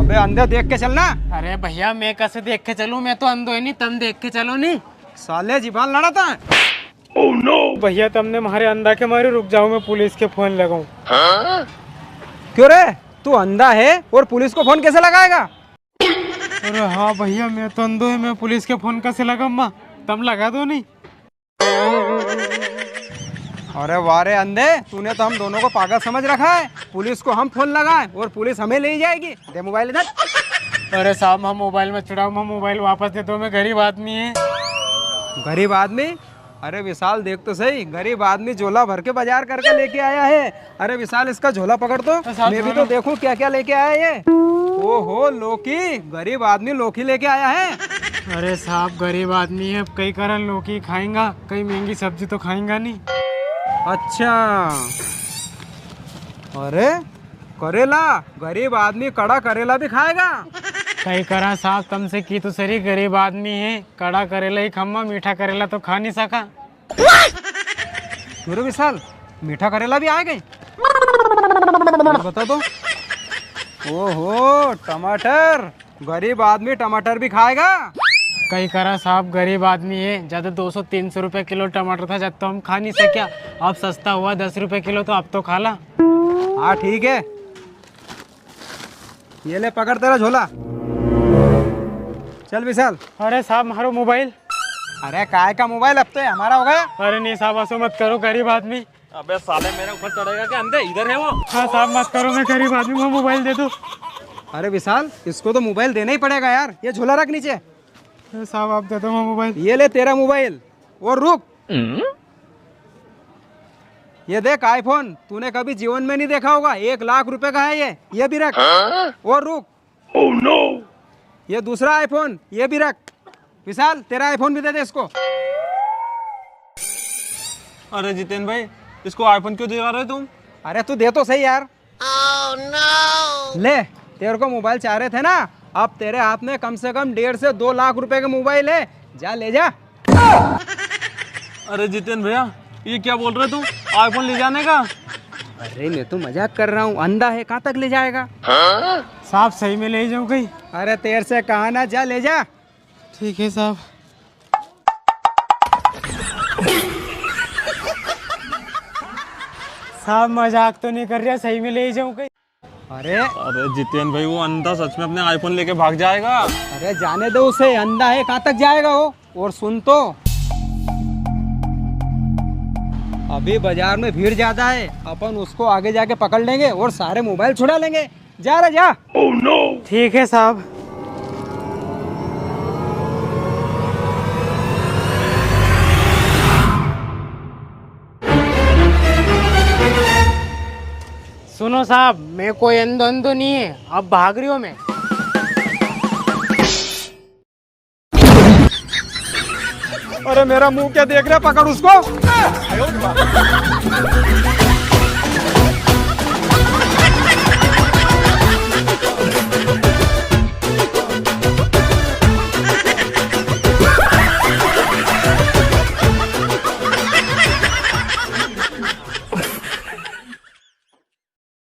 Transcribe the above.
अबे अंधे देख के चलना। अरे भैया मैं कैसे देख के चलूं, मैं तो अंधो ही नहीं, तुम देख के चलो नहीं। साले जीवान लड़ाता है। ओह नो भैया तुमने मारे अंधा के मारे, रुक जाओ मैं पुलिस के फोन लगाऊं। क्यों रे, तू अंधा है और पुलिस को फोन कैसे लगाएगा? अरे हाँ भैया मैं तो अंधो है, मैं पुलिस के फोन कैसे लगाऊं? तुम लगा दो नहीं। अरे वारे अंधे, तूने तो हम दोनों को पागल समझ रखा है। पुलिस को हम फोन लगाए और पुलिस हमें ले जाएगी। दे मोबाइल इधर। अरे साहब हम मोबाइल में चढ़ाओ, मैं मोबाइल वापस दे दो, मैं गरीब आदमी है। गरीब आदमी? अरे विशाल देख तो सही, गरीब आदमी झोला भर के बाजार करके लेके आया है। अरे विशाल इसका झोला पकड़ तो, मैं भी तो देखूं क्या क्या लेके आया है ये। ओहो लौकी, गरीब आदमी लौकी लेके आया है। अरे साहब गरीब आदमी है, कई कारण लौकी खाएंगा, कई महंगी सब्जी तो खाएंगा नहीं। अच्छा, अरे करेला, गरीब आदमी कड़ा करेला भी खाएगा। कई करा साहब तुमसे की तो सरी, गरीब आदमी है, कड़ा करेला ही खम्मा, मीठा करेला तो खा नहीं सका। क्यों रे विशाल, मीठा करेला भी आ गई? बता दो। ओहो टमाटर, गरीब आदमी टमाटर भी खाएगा। कई करा साहब गरीब आदमी है, ज्यादा 200-300 रुपए किलो टमाटर था जब तो हम खा नहीं सके, अब सस्ता हुआ 10 रुपए किलो तो अब तो खा ला। हाँ ठीक है, ये ले पकड़ तेरा झोला। चल विशाल। अरे साहब मारो मोबाइल। अरे काय का मोबाइल, अब तो ये हमारा हो गया। अरे नहीं साहब ऐसा मत करो, गरीब आदमी। अबे साले मेरे ऊपर चढ़ेगा क्या? अंधे इधर है वो। हाँ साहब मत करो, मैं गरीब आदमी को मोबाइल दे दो। अरे विशाल इसको तो मोबाइल देना ही पड़ेगा यार, ये झोला रख नीचे। अरे साहब आप दे दो मैं मोबाइल। ये ले तेरा मोबाइल, और रुक। ये देख आईफोन, तूने कभी जीवन में नहीं देखा होगा, 1 लाख रुपए का है ये भी रख। और रुक। ओह नो, ये दूसरा आईफोन, ये भी रख। विशाल तेरा आईफोन भी दे दे इसको। अरे जितेन भाई इसको आईफोन क्यों दिला रहे तुम? अरे तू दे तो सही यार। ले, तेरे को मोबाइल चाह रहे थे ना, अब तेरे हाथ में कम से कम 1.5 से 2 लाख रुपए का मोबाइल है, जा ले जा। अरे जितेन भैया ये क्या बोल रहे तुम, आईफोन ले जाने का? अरे मैं तो मजाक कर रहा हूँ, अंधा है कहाँ तक ले जाएगा? साहब सही में ले जाऊँ कहीं? अरे तेरे से कहा ना, जा ले जा। ठीक है साहब। साहब मजाक तो नहीं कर रहा, सही में ले जाऊँ कहीं? अरे जितेन भाई वो अंधा सच में अपने आईफोन लेके भाग जाएगा। अरे जाने दो उसे, अंधा है कहाँ तक जाएगा वो। और सुन तो, अभी बाजार में भीड़ ज्यादा है, अपन उसको आगे जाके पकड़ लेंगे और सारे मोबाइल छुड़ा लेंगे। जा रहा जा। ओह नो, ठीक है साहब। सुनो साहब, मैं कोई अंधो नहीं है, अब भाग रही हो मैं। अरे मेरा मुंह क्या देख रहा, पकड़ उसको।